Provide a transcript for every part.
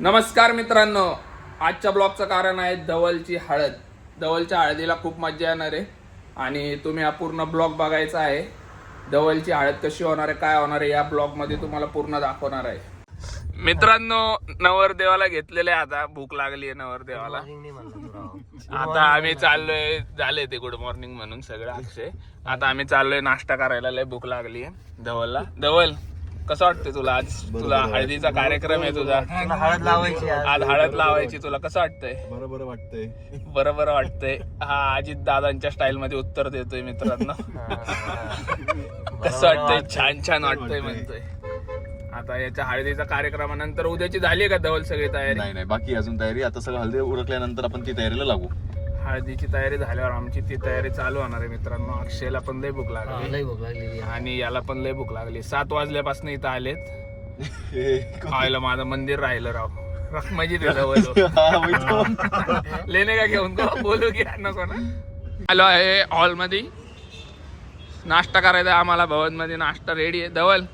नमस्कार मित्रांनो, आजच्या ब्लॉगचं कारण आहे धवलची हळद. धवलच्या हळदीला खूप मजा येणार आहे आणि तुम्ही हा पूर्ण ब्लॉग बघायचा आहे. धवलची हळद कशी होणार आहे, काय होणार आहे, या ब्लॉग मध्ये तुम्हाला पूर्ण दाखवणार आहे. मित्रांनो, नवरदेवाला घेतलेले, आता भूक लागली आहे नवरदेवाला. आता आम्ही चाललोय, झाले ते गुड मॉर्निंग म्हणून सगळं अक्षय. आता आम्ही चाललोय नाश्ता करायला, लय भूक लागली आहे धवलला. धवल, कसं वाटतंय तुला आज? तुला हळदीचा कार्यक्रम आहे तुझा, हळद लावायची आज हळद लावायची. तुला कसं वाटतंय? बरोबर वाटतंय. बरोबर वाटतंय. हा अजित दादांच्या स्टाईल मध्ये उत्तर देतोय मित्रांनो. कसं वाटतंय? छान छान वाटतंय म्हणतोय. आता याच्या हळदीच्या कार्यक्रमानंतर उद्याची झाली का धवल सगळी तयारी? नाही, बाकी अजून तयारी. आता सगळं हळदी उरकल्यानंतर आपण ती तयारीला लागू. हळदीची तयारी झाल्यावर आमची ती तयारी चालू होणार आहे मित्रांनो. अक्षयला पण लय भूक लागली आणि याला पण लय भूक लागली. 7 वाजल्यापासून इथं आलेत. आयला माझं मंदिर राहिलं राव. मजी लेणे का घेऊन बोलू की नको ना. आलो आहे हॉल मध्ये, नाश्ता करायचा आम्हाला. भवन मध्ये नाश्ता रेडी आहे. धवल,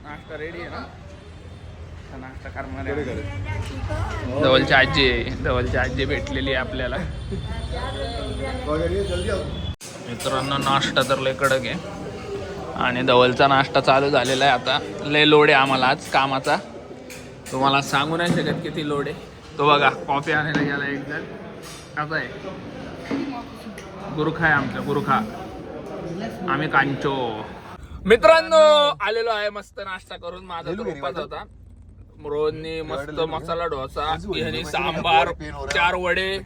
नाश्ता रेडी आहे ना? नाश्ता करणार आहे. धवलची आजी आहे, धवलची आजी भेटलेली आहे आपल्याला. मित्रांनो, नाश्ता तर लय कडक आहे आणि धवलचा नाश्ता चालू झालेला आहे. आता लय लोड आहे आम्हाला आज कामाचा, तुम्हाला सांगू नाही शकत किती लोड आहे. तो बघा कॉफी आणायला गेला एक जण. आता आहे गुरुखा आहे आमचा, गुरुखा. आम्ही कांचो. मित्रांनो, आलेलो आहे मस्त नाश्ता करून. माझा तो उपास होता. रोहननी मस्त मसाला डोसा, यांनी सांबार, 4 वडे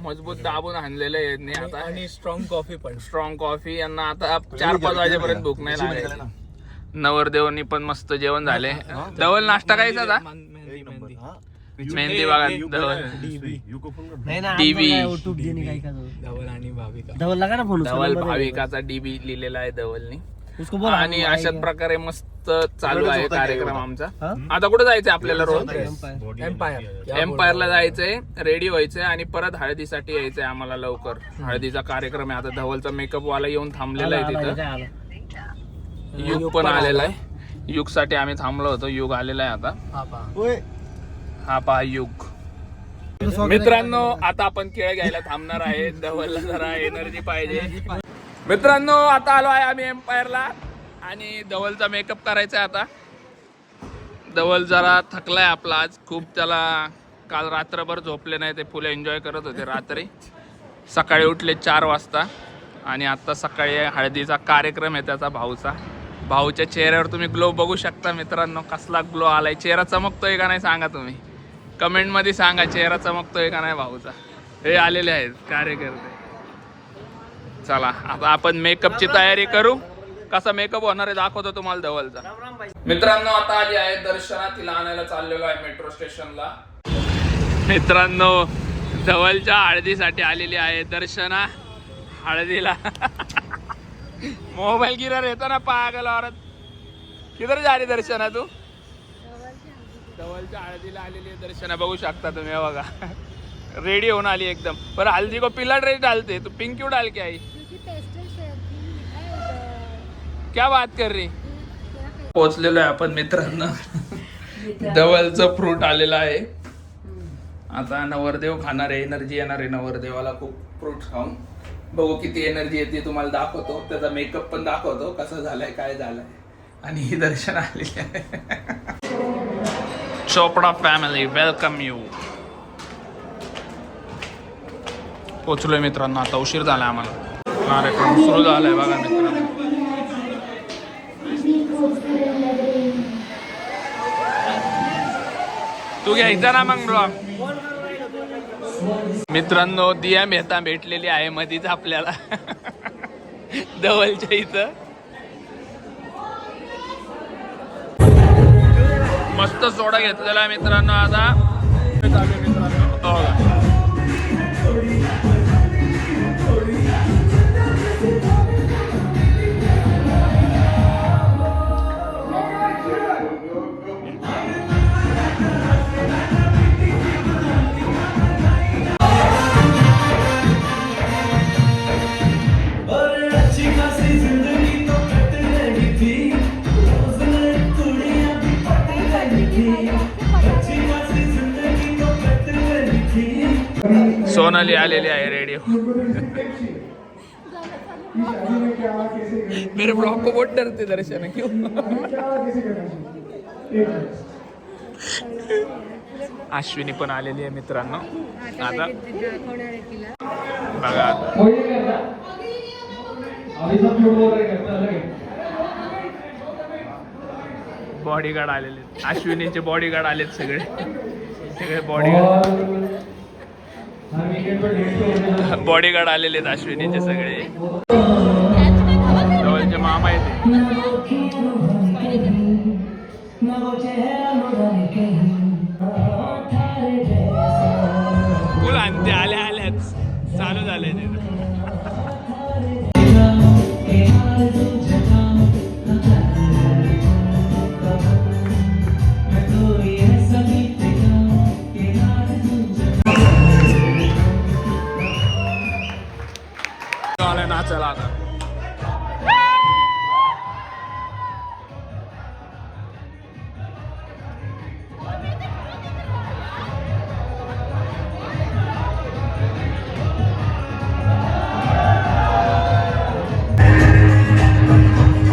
मजबूत दाबून आणलेले यांनी. आता आणि स्ट्रॉंग कॉफी. यांना आता 4-5 वाजेपर्यंत भूक नाही लागली. नवरदेवांनी पण मस्त जेवण झाले. धवल नाश्ता कायचा होता? मेहंदी बघा. धवल भाविकाचा डीबी लिहिलेला आहे धवलनी. आणि अशाच प्रकारे मस्त चालू आहे कार्यक्रम आमचा. आता कुठे जायचंय आपल्याला? रोज एम्पायरला जायचंय, रेडी व्हायचंय आणि परत हळदीसाठी यायचंय आम्हाला लवकर. हळदीचा कार्यक्रम आहे. आता धवलचा मेकअप वाला येऊन थांबलेला आहे तिथं. युग पण आलेला आहे. युग साठी आम्ही थांबलो होतो. युग आलेला आहे आता. हा पहा युग. मित्रांनो, आता आपण खेळ घ्यायला थांबणार आहे. धवलला जरा एनर्जी पाहिजे. मित्रांनो, आता आलो आहे आम्ही एम्पायरला आणि धवलचा मेकअप करायचा आहे आता. धवल जरा थकलाय आपला आज खूप. त्याला काल रात्रभर झोपले नाही, ते फुल एन्जॉय करत होते रात्री. सकाळी उठले 4 वाजता आणि आता सकाळी हळदीचा कार्यक्रम आहे त्याचा, भाऊचा. भाऊच्या चेहऱ्यावर तुम्ही ग्लो बघू शकता मित्रांनो. कसला ग्लो आलाय. चेहरा चमकतोय का नाही सांगा तुम्ही, कमेंट मध्ये सांगा. चेहरा चमकतोय का नाही भाऊचा. हे आलेले आहेत कार्यकर्ते. चला आता आपण मेकअपची तयारी करू. कसा मेकअप होणार आहे दाखवतो तुम्हाला धवलचा. मित्रांनो, आता आली आहे दर्शना. तिला आणायला चाललेलो आहे मेट्रो स्टेशनला. मित्रांनो, धवलच्या हळदीसाठी आलेली आहे दर्शना हळदीला. मोबाईल गिरर येतो ना पागल औरत. किधर जा रही दर्शना तू? धवलच्या हळदीला आलेली आहे दर्शना, बघू शकता तुम्ही. बघा रेडी होऊन आली एकदम. पर हल्दी को पीला ड्रेस डालते, तू पिंक क्यों डाल के आई? क्या बात कर रही? पोहोचलेलो आहे आपण मित्रांनो. धवलचं फ्रूट आलेलं आहे. आता नवरदेव खाणार आहे. एनर्जी येणार आहे नवरदेवाला खूप फ्रूट खाऊन. बघू किती एनर्जी येते तुम्हाला दाखवतो. त्याचा मेकअप पण दाखवतो कसा झालाय, काय झालाय. आणि ही दर्शन आलेली आहे. Chopda family welcome you. पोचलोय मित्रांनो. आता उशीर झाला आम्हाला. कार्यक्रम सुरू झालाय बघा मित्रांनो. तू घ्यायचा ना मग ब्लॉग. मित्रांनो, दिया मेहता भेटलेली आहे मधीच आपल्याला धवलच्या इथं. मस्त सोडा घेतलेला आहे मित्रांनो. आता सोनाली आलेली आहे रेडिओ. मेरे ब्लॉग को बहुत डरते दर्शन क्यों. अश्विनी पण आलेली आहे मित्रांनो. आता बघा बॉडीगार्ड आलेले. अश्विनीचे बॉडीगार्ड आलेत सगळे बॉडीगार्ड आलेले आहेत अश्विनीचे सगळे. जवळचे मामा आहेत. फुल आणते आल्याच चालू झाले ते. नाचायला आता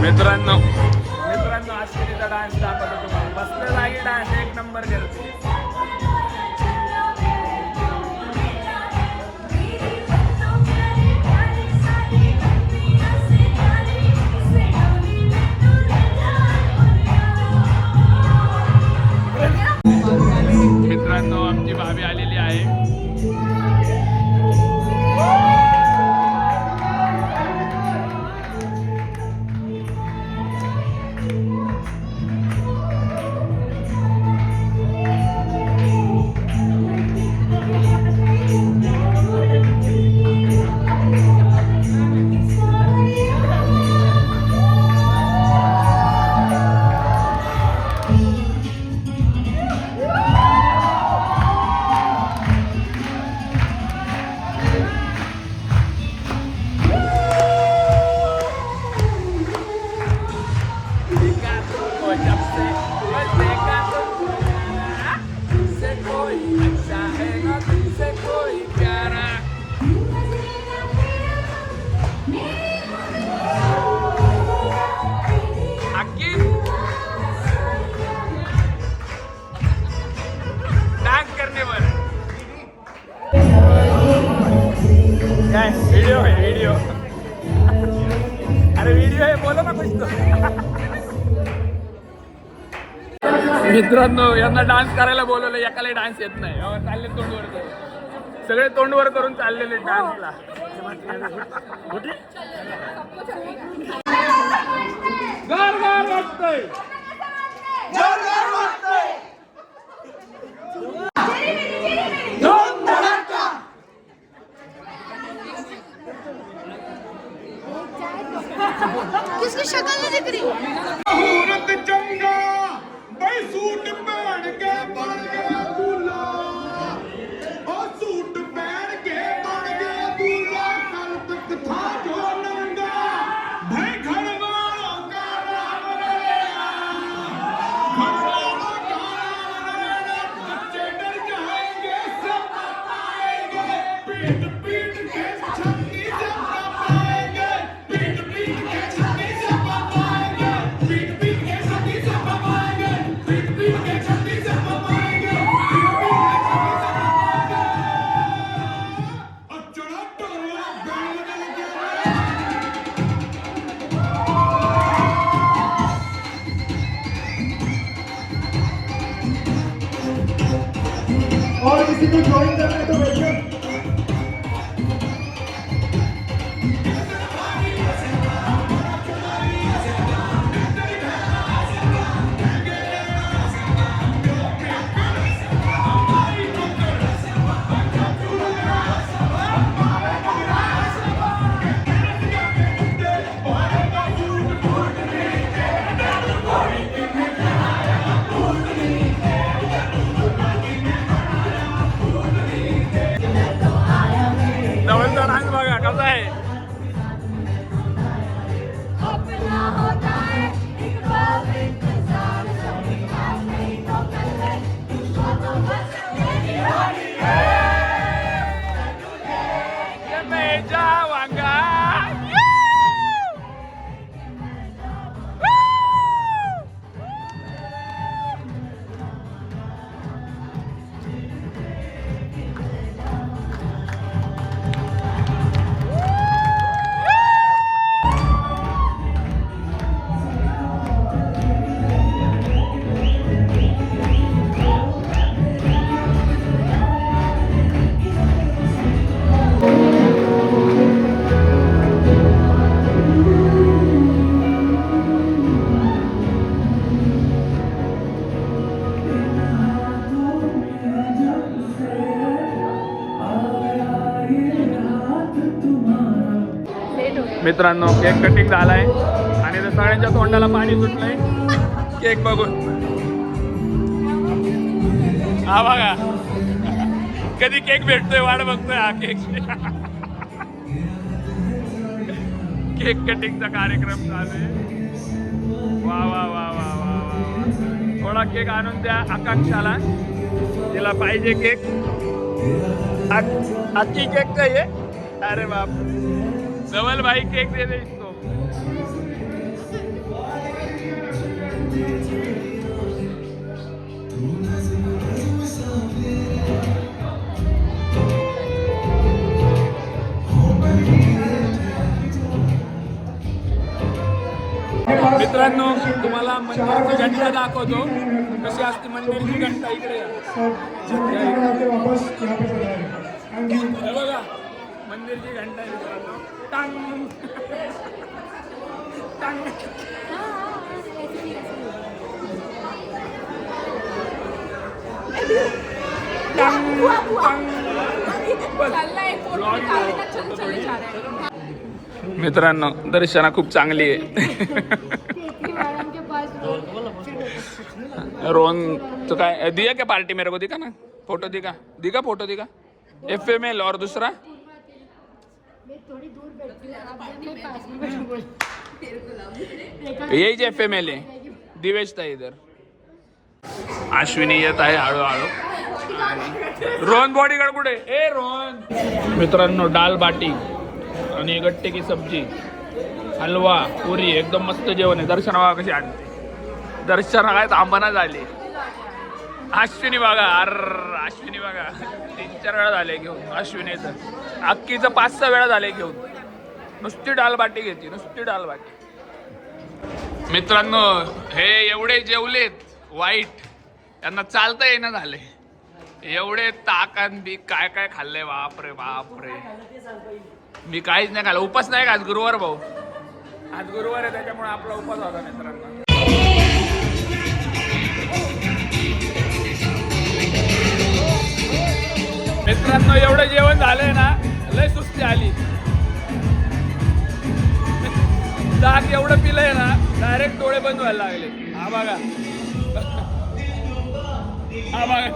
मित्रांनो अश्विनीचा डान्स दाखवतो तुम्हाला. बसल्या जागी डान्स एक नंबर करते. मित्रांनो आमची भाभी आलेली आहे. वीडियो है वीडियो. अरे वीडियो है बोलो ना कुछ तो. मित्रांनो यांना डान्स करायला बोलवलं. एकाला डान्स येत नाही. चालले तोंडवर करून. सगळे तोंडवर करून चाललेले डान्सला. गार गार वाटतंय. किसकी शक्ल नहीं दिख रही. औरत चंगा भाई सूट पहन के बन गया दूल्हा. और सूट पहन के बन गया दूल्हा. कल तक था जो नंगा भाई घर वालों का नाम रहा. घर वालों का नाम रहा. बच्चे डर जाएंगे सब पाएंगे. पीट पीट के छत्ती से पाएंगे. पीट पीट के छत्ती से पाएंगे. पीट पीट के छत्ती से पाएंगे. पीट पीट के छत्ती से पाएंगे. पीट पीट के छत्ती से पाएंगे. अचड़ा टोला बैल गल गया. और किसी को ज्वाइन करना है तो बैठो. डबलचा डान्स बघा कसा आहे. अपना होता है एक बार इंतजार. सभी आज नहीं तो कल है. दुश्मन तो बस मेरी होली है. मित्रांनो केक कटिंग झालाय आणि ते सगळ्यांच्या तोंडाला पाणी सुटलंय केक बघून. हा बघा कधी केक भेटतोय वाट बघतोय हा केक. केक कटिंगचा कार्यक्रम चालू आहे. वा वा वा वा वा वा. थोडा केक आणून द्या आकांक्षाला, तिला पाहिजे केक. अक्की केक चाहिए. अरे बाप धवल भाई केक दे दे इसको. मित्रांनो तुम्हाला मंदिरची घंटा दाखवतो कशी असते मंदिरची घंटा. इकडे हे बघा मंदिरची घंटा आहे मित्रांनो. टांग टांग. मित्रांनो दर्शना खूप चांगली आहे. रोहन तो काय दिया क्या पार्टी मेरे को दिखा ना फोटो दिखा फोटो दिखा. FML और दूसरा यही जे FML आहे दिवेश ताई इधर. अश्विनी येत आहे हळूहळू. रोहन बॉडीगार्ड कुठे ए रोहन. मित्रांनो दाल बाटी आणि गट्टे की सब्जी हलवा पुरी एकदम मस्त जेवण आहे. दर्शना बघा कशी आणते. दर्शना काय थांबना झाली. अश्विनी बघा अश्विनी बघा 3-4 वेळा झाले घेऊन. अश्विनीचं अक्कीचं 5-6 वेळा झाले घेऊन. नुसती डालबाटी घेते नुसती डालबाटी. मित्रांनो हे एवढे जेवलेत वाईट त्यांना चालता येणं झाले. एवढे ताकान बी काय काय खाल्लंय बापरे बापरे. मी काहीच नाही खाल्लं. उपास नाही का आज गुरुवार भाऊ. आज गुरुवार आहे त्याच्यामुळे आपला उपास होता मित्रांनो. मित्रांनो एवढं जेवण झालंय ना लय सुस्ती आली. ताक एवढं पिलंय ना डायरेक्ट डोळे बंद व्हायला लागले. हा बघा हा बघा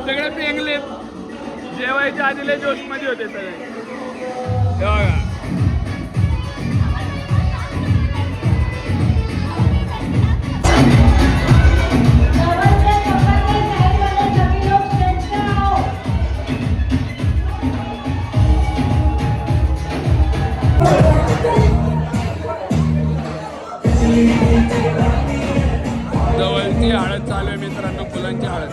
सगळे पेंगलेत. जेवायच्या आधी लय जोश मध्ये होते सगळे. हे बघा जवळची हळद चालू आहे मित्रांनो. फुलांची हळद.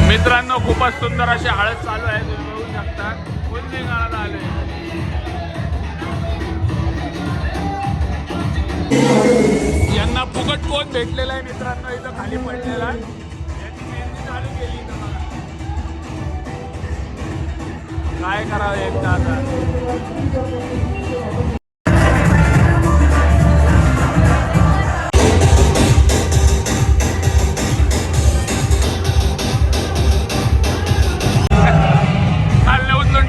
मित्रांनो खूपच सुंदर अशी हळद चालू आहे. तुम्ही बघू शकता कोणती गाळाला आले. यांना फुकट कोण भेटलेला आहे मित्रांनो इथं खाली पडलेला. यांनी मेहंदी चालू केली इथं बघा. काय करावं एकदा आता.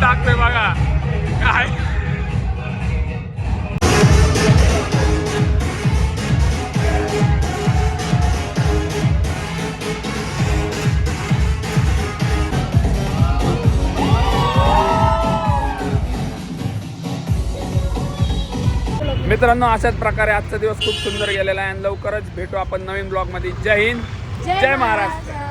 टाकतोय बघा काय. मित्रांनो अशाच प्रकारे आजचा दिवस खूप सुंदर गेलेला आहे आणि लवकरच भेटू आपण नवीन ब्लॉग मध्ये. जय हिंद जय महाराष्ट्र.